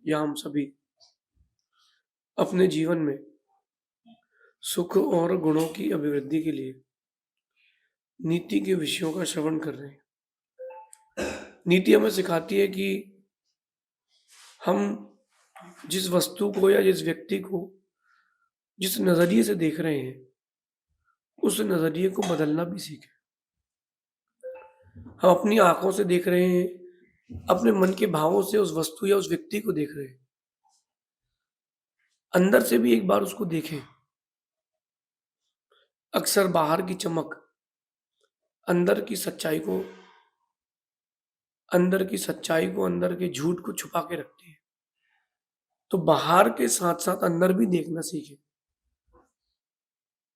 या हम सभी अपने जीवन में सुख और गुणों की अभिवृद्धि के लिए नीति के विषयों का श्रवण कर रहे हैं। नीति हमें सिखाती है कि हम जिस वस्तु को या जिस व्यक्ति को जिस नज़रिए से देख रहे हैं, उस नज़रिए को बदलना भी सीखें। हम अपनी आँखों से देख रहे हैं, अपने मन के भावों से उस वस्तु या उस व्यक्ति को देख रहे हैं। अंदर से भी एक बार उसको देखें। अक्सर बाहर की चमक अंदर की सच्चाई को अंदर की सच्चाई को, अंदर के झूठ को छुपा के रखती है। तो बाहर के साथ-साथ अंदर भी देखना सीखें।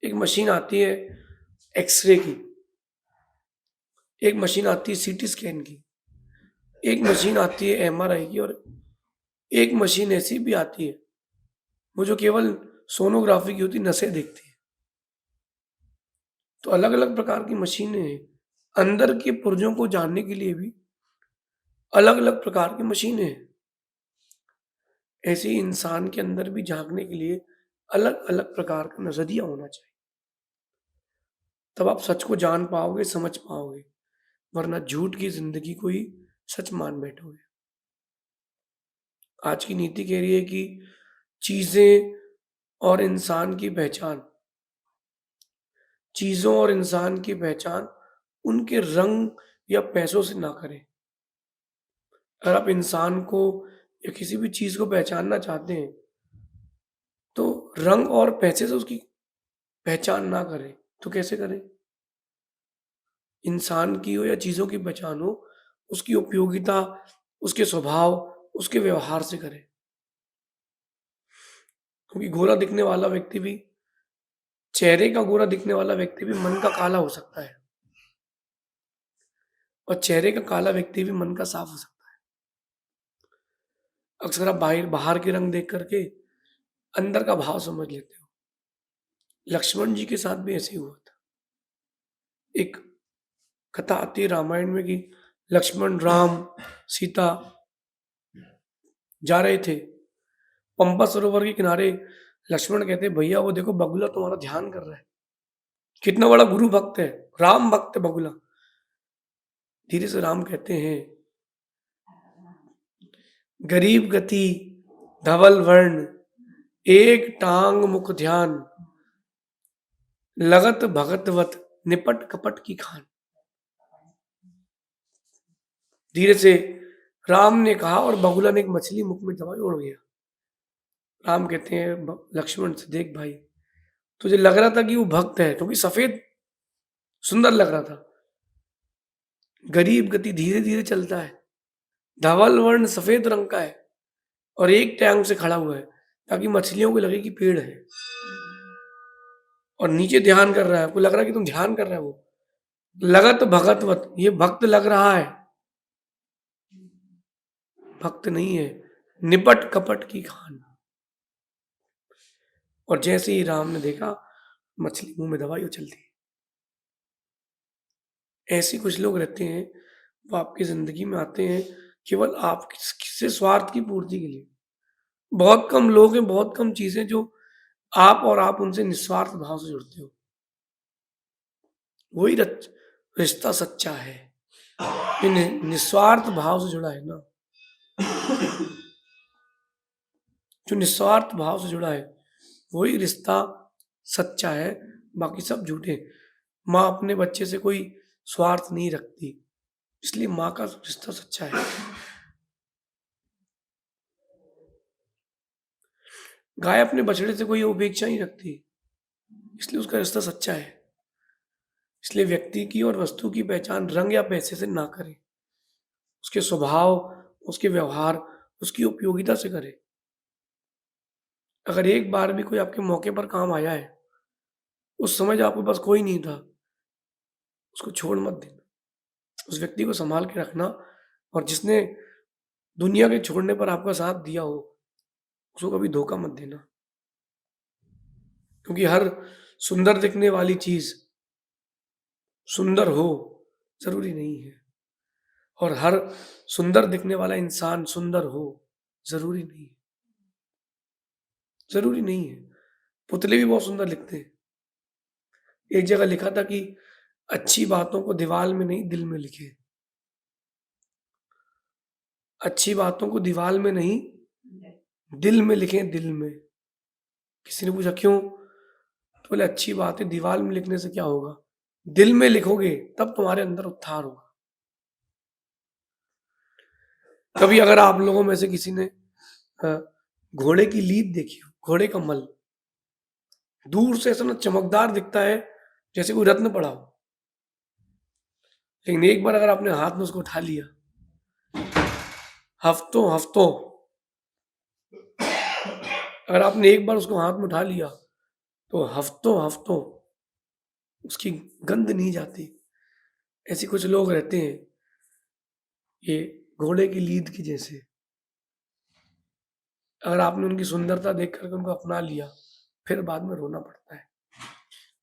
एक मशीन आती है एक्स-रे की, एक मशीन आती है सीटी स्कैन की, एक मशीन आती है एमआरआई की और एक मशीन ऐसी भी आती है, वो जो केवल सोनोग्राफी की होती है, नसें देखती है। तो अलग-अलग प्रकार की मशीनें हैं। अंदर के पुर्जों को जानने के लिए भी अलग-अलग प्रकार की मशीनें हैं। ऐसे ही इंसान के अंदर भी झाँकने के लिए अलग-अलग प्रकार का नज़रिया होना चाहिए। तब आप सच को जान पाओगे, समझ पाओगे, वरना झूठ की ज़िंदगी को ही सच मान बैठोगे। आज की नीति कह रही है कि चीज़ें और इंसान की पहचान चीज़ों और इंसान की पहचान उनके रंग या पैसों से ना करें। अगर आप इंसान को या किसी भी चीज़ को पहचानना चाहते हैं, तो रंग और पैसे से उसकी पहचान ना करें, तो कैसे करें? इंसान की हो या चीज़ों की पहचान हो, उसकी उपयोगिता, उसके स्वभाव, उसके व्यवहार से करें। क्योंकि गोरा दिखने वाला व्यक्ति भी चेहरे का गोरा दिखने वाला व्यक्ति भी मन का काला हो सकता है और चेहरे का काला व्यक्ति भी मन का साफ हो सकता है। अक्सर आप बाहर बाहर के रंग देख करके अंदर का भाव समझ लेते हो। लक्ष्मण जी के साथ भी ऐसे ही हुआ था। एक कथा आती है रामायण में कि लक्ष्मण, राम, सीता जा रहे थे। पंपा सरोवर के किनारे लक्ष्मण कहते हैं, भैया वो देखो बगुला तुम्हारा ध्यान कर रहा है। कितना बड़ा गुरु भक्त है, राम भक्त है बगुला। धीरे से राम कहते हैं, गरीब गति धवल वर्ण, एक टांग मुख ध्यान, लगत भगतवत निपट कपट की खान। धीरे से राम ने कहा और बगुला ने एक मछली मुख में दबाई, उड़ गया। राम कहते हैं लक्ष्मण से, देख भाई, तुझे लग रहा था कि वो भक्त है क्योंकि सफेद सुंदर लग रहा था। गरीब गति धीरे धीरे चलता है, धवल वर्ण सफेद रंग का है और एक टांग से खड़ा हुआ है ताकि मछलियों को लगे कि पेड़ है और नीचे ध्यान कर रहा है। आपको लग रहा है कि तुम ध्यान कर रहे हो। लगत भगतवत, ये भक्त लग रहा है, भक्त नहीं है। निपट कपट की खान। और जैसे ही राम ने देखा, मछली मुंह में दबाई और चलती। ऐसे कुछ लोग रहते हैं, वो आपकी जिंदगी में आते हैं केवल आप किसी स्वार्थ की पूर्ति के लिए। बहुत कम लोग हैं, बहुत कम चीजें जो आप उनसे निस्वार्थ भाव से जुड़ते हो। वही रिश्ता सच्चा है, ये निस्वार्थ भाव से जुड़ा है ना। जो निस्वार्थ भाव से जुड़ा है वही रिश्ता सच्चा है, बाकी सब झूठे। माँ अपने बच्चे से कोई स्वार्थ नहीं रखती, इसलिए माँ का रिश्ता सच्चा है। गाय अपने बछड़े से कोई उपेक्षा नहीं रखती, इसलिए उसका रिश्ता सच्चा है। इसलिए व्यक्ति की और वस्तु की पहचान रंग या पैसे से ना करें, उसके स्वभाव, उसके व्यवहार, उसकी उपयोगिता से करें। अगर एक बार भी कोई आपके मौके पर काम आया है, उस समय जब आपके पास कोई नहीं था, उसको छोड़ मत देना। उस व्यक्ति को संभाल के रखना और जिसने दुनिया के छोड़ने पर आपका साथ दिया हो, उसको कभी धोखा मत देना। क्योंकि हर सुंदर दिखने वाली चीज़ सुंदर हो, ज़रूरी नहीं है और हर सुंदर दिखने वाला इंसान सुंदर हो, जरूरी नहीं है, जरूरी नहीं है। पुतले भी बहुत सुंदर लिखते हैं। एक जगह लिखा था कि अच्छी बातों को दीवार में नहीं, दिल में लिखे। अच्छी बातों को दीवार में नहीं, दिल में लिखें, दिल में। किसी ने पूछा क्यों? तो बोले अच्छी बातें दीवार में लिखने से क्या होगा, दिल में लिखोगे तब तुम्हारे अंदर उत्थान होगा। कभी अगर आप लोगों में से किसी ने घोड़े की लीद देखी हो, घोड़े का मल, दूर से ऐसा ना चमकदार दिखता है जैसे कोई रत्न पड़ा हो, लेकिन एक बार अगर आपने हाथ में उसको उठा लिया, हफ्तों हफ्तों अगर आपने एक बार उसको हाथ में उठा लिया तो हफ्तों हफ्तों उसकी गंध नहीं जाती। ऐसे कुछ लोग रहते हैं, ये घोड़े की लीद की जैसे। अगर आपने उनकी सुंदरता देख करके उनको अपना लिया, फिर बाद में रोना पड़ता है।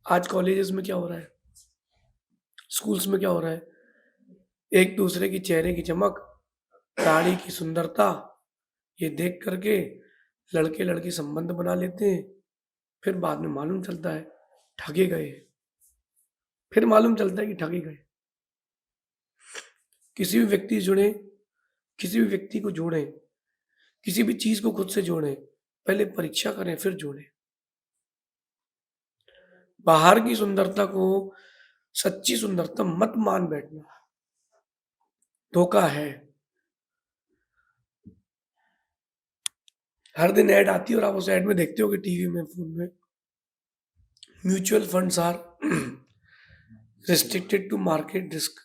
आज कॉलेजेस में क्या हो रहा है, स्कूल्स में क्या हो रहा है, एक दूसरे की चेहरे की चमक, दाढ़ी की सुंदरता, ये देख करके लड़के लड़की संबंध बना लेते हैं। फिर बाद में मालूम चलता है ठगे गए, फिर मालूम चलता है कि ठगे गए। किसी भी व्यक्ति जुड़े, किसी भी व्यक्ति को जोड़ें, किसी भी चीज को खुद से जोड़ें, पहले परीक्षा करें फिर जोड़ें। बाहर की सुंदरता को सच्ची सुंदरता मत मान बैठना, धोखा है। हर दिन ऐड आती है और आप उस ऐड में देखते हो कि टीवी में, फोन में, mutual funds are restricted to market risk.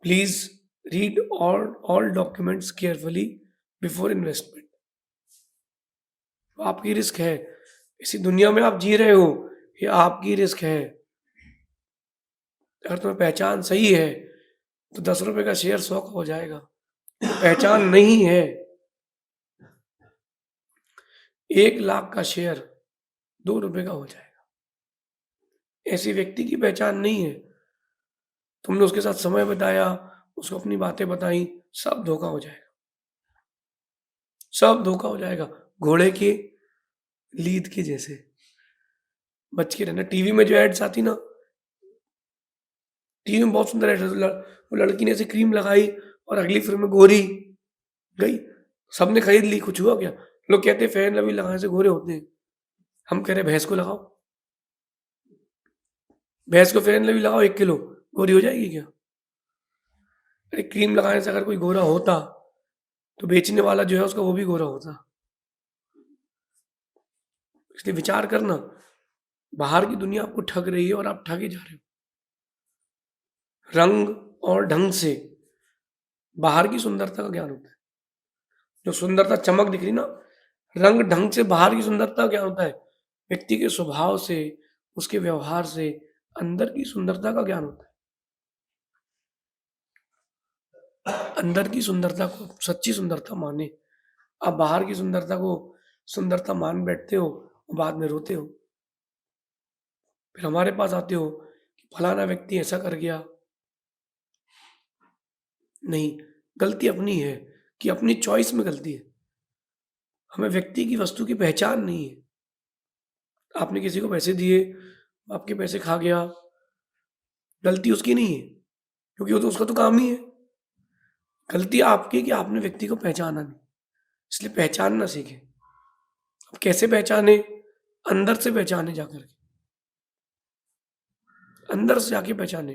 Please read all documents carefully before investment. आपकी रिस्क है, इसी दुनिया में आप जी रहे हो, ये आपकी रिस्क है। अगर तुम्हें पहचान सही है तो 10 रुपए का शेयर 100 का हो जाएगा। पहचान नहीं है, 1 लाख का शेयर 2 रुपए का हो जाएगा। ऐसी व्यक्ति की पहचान नहीं है। तुमने उसके साथ समय बिताया, उसको अपनी बातें बताई, सब धोखा हो जाएगा, सब धोखा हो जाएगा। घोड़े की लीद की जैसे बच के रहना। टीवी में जो एड्स आती ना, टीवी में बहुत सुंदर एड्स, वो लड़की ने ऐसे क्रीम लगाई और अगली फिल्म में गोरी गई, सबने खरीद ली, कुछ हुआ क्या? लोग कहते हैं फेयर लवली लगाने से गोरे होते हैं, हम कह रहे भैंस को लगाओ, भैंस को फेयर लवली लगाओ 1 किलो, गोरी हो जाएगी क्या? अरे क्रीम लगाने से अगर कोई गोरा होता तो बेचने वाला जो है उसका वो भी गोरा होता। इसलिए विचार करना, बाहर की दुनिया आपको ठग रही है और आप ठगे जा रहे हो। रंग और ढंग से बाहर की सुंदरता का ज्ञान होता है। जो सुंदरता चमक दिख रही ना, रंग ढंग से बाहर की सुंदरता क्या होता है, व्यक्ति के स्वभाव से, उसके व्यवहार से अंदर की सुंदरता का ज्ञान होता है। अंदर की सुंदरता को सच्ची सुंदरता माने। आप बाहर की सुंदरता को सुंदरता मान बैठते हो, बाद में रोते हो, फिर हमारे पास आते हो कि फलाना व्यक्ति ऐसा कर गया। नहीं, गलती अपनी है कि अपनी चॉइस में गलती है। हमें व्यक्ति की, वस्तु की पहचान नहीं है। आपने किसी को पैसे दिए, आपके पैसे खा गया, गलती उसकी नहीं है, क्योंकि वो तो उसका तो काम ही है। गलती आपकी कि आपने व्यक्ति को पहचाना नहीं, इसलिए पहचानना सीखे। अब कैसे पहचाने? अंदर से पहचाने, जाकर के अंदर से जाके पहचाने।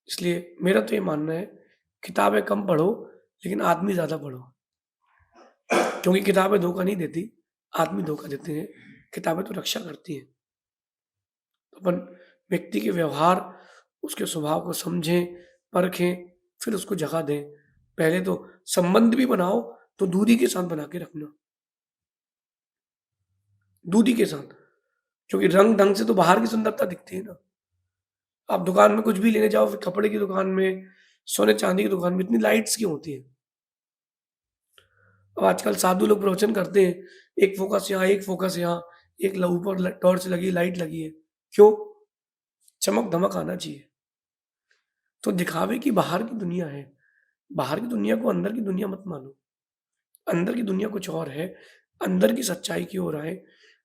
इसलिए मेरा तो ये मानना है, किताबें कम पढ़ो लेकिन आदमी ज्यादा पढ़ो, क्योंकि किताबें धोखा नहीं देती, आदमी धोखा देते हैं। किताबें तो रक्षा करती हैं। तो अपन व्यक्ति के व्यवहार, उसके स्वभाव को समझें, परखें, फिर उसको जगह दें। पहले तो संबंध भी बनाओ तो दूरी के साथ बना के रखना, दूरी के साथ, क्योंकि रंग ढंग से तो बाहर की सुंदरता दिखती है ना। आप दुकान में कुछ भी लेने जाओ, फिर कपड़े की दुकान में, सोने चांदी की दुकान में इतनी लाइट्स क्यों होती है? अब आजकल साधु लोग प्रवचन करते हैं, एक फोकस यहाँ, एक फोकस यहाँ, एक ऊपर टॉर्च लगी, लाइट लगी है, क्यों? चमक धमक आना चाहिए। तो दिखावे की बाहर की दुनिया है, बाहर की दुनिया को अंदर की दुनिया मत मानो। अंदर की दुनिया कुछ और है, अंदर की सच्चाई की ओर आएँ,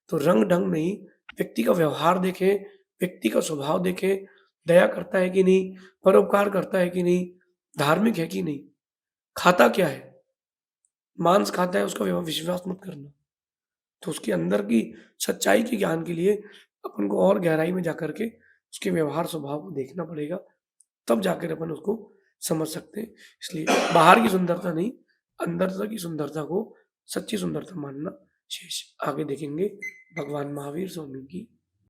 तो रंग-ढंग नहीं, व्यक्ति का व्यवहार देखें, व्यक्ति का स्वभाव देखें, दया करता है कि नहीं, परोपकार करता है कि नहीं, धार्मिक है कि नहीं, खाता क्या है? मांस खाता है, उसका विश्वास मत करना। तो उसके अंदर की सच्चाई के ज्ञान के लिए अपन को और गहराई में जाकर के उसके व्यवहार स्वभाव को देखना पड़ेगा, तब जाकर अपन उसको समझ सकते हैं। इसलिए बाहर की सुंदरता नहीं, अंदर की सुंदरता को सच्ची सुंदरता मानना शेष। आगे देखेंगे। भगवान महावीर स्वामी की